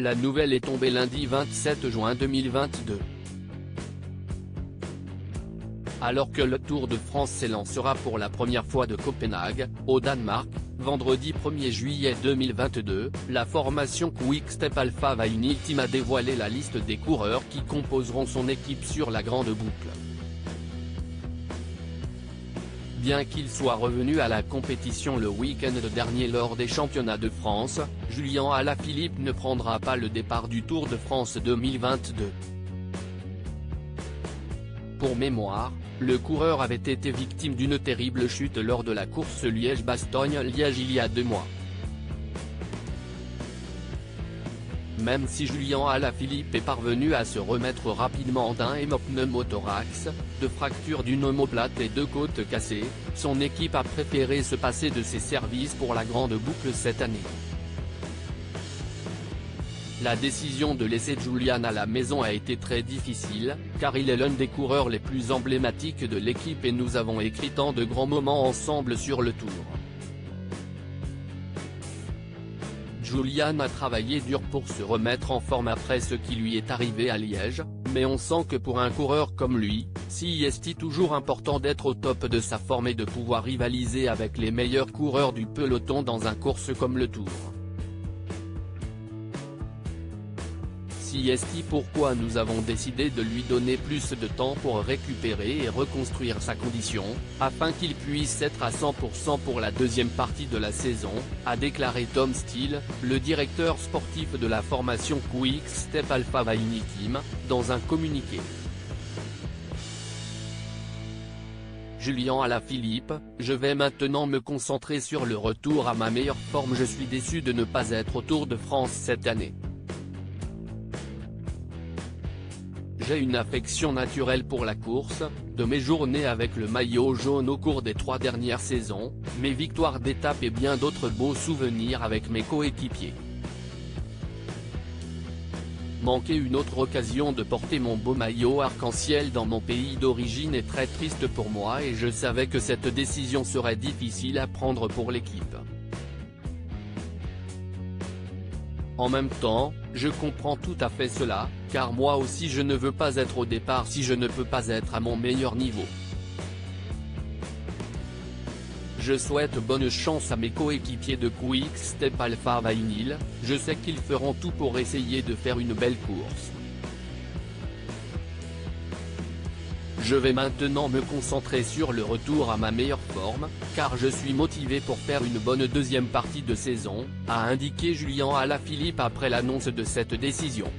La nouvelle est tombée lundi 27 juin 2022. Alors que le Tour de France s'élancera pour la première fois de Copenhague, au Danemark, vendredi 1er juillet 2022, la formation Quick Step Alpha Vinyl Team a dévoilé la liste des coureurs qui composeront son équipe sur la grande boucle. Bien qu'il soit revenu à la compétition le week-end dernier lors des championnats de France, Julian Alaphilippe ne prendra pas le départ du Tour de France 2022. Pour mémoire, le coureur avait été victime d'une terrible chute lors de la course Liège-Bastogne-Liège il y a 2 mois. Même si Julian Alaphilippe est parvenu à se remettre rapidement d'un hémopneumothorax, de fractures d'une omoplate et 2 côtes cassées, son équipe a préféré se passer de ses services pour la grande boucle cette année. La décision de laisser Julian à la maison a été très difficile, car il est l'un des coureurs les plus emblématiques de l'équipe et nous avons écrit tant de grands moments ensemble sur le Tour. Julian a travaillé dur pour se remettre en forme après ce qui lui est arrivé à Liège, mais on sent que pour un coureur comme lui, c'est toujours important d'être au top de sa forme et de pouvoir rivaliser avec les meilleurs coureurs du peloton dans un course comme le Tour. Pourquoi nous avons décidé de lui donner plus de temps pour récupérer et reconstruire sa condition, afin qu'il puisse être à 100% pour la deuxième partie de la saison, a déclaré Tom Steele, le directeur sportif de la formation Quick Step Alpha Vinyl Team, dans un communiqué. Julian Alaphilippe, je vais maintenant me concentrer sur le retour à ma meilleure forme. Je suis déçu de ne pas être au Tour de France cette année. J'ai une affection naturelle pour la course, de mes journées avec le maillot jaune au cours des 3 dernières saisons, mes victoires d'étape et bien d'autres beaux souvenirs avec mes coéquipiers. Manquer une autre occasion de porter mon beau maillot arc-en-ciel dans mon pays d'origine est très triste pour moi et je savais que cette décision serait difficile à prendre pour l'équipe. En même temps, je comprends tout à fait cela, car moi aussi je ne veux pas être au départ si je ne peux pas être à mon meilleur niveau. Je souhaite bonne chance à mes coéquipiers de Quick Step Alpha Vinyl, je sais qu'ils feront tout pour essayer de faire une belle course. Je vais maintenant me concentrer sur le retour à ma meilleure forme, car je suis motivé pour faire une bonne deuxième partie de saison, a indiqué Julian Alaphilippe après l'annonce de cette décision.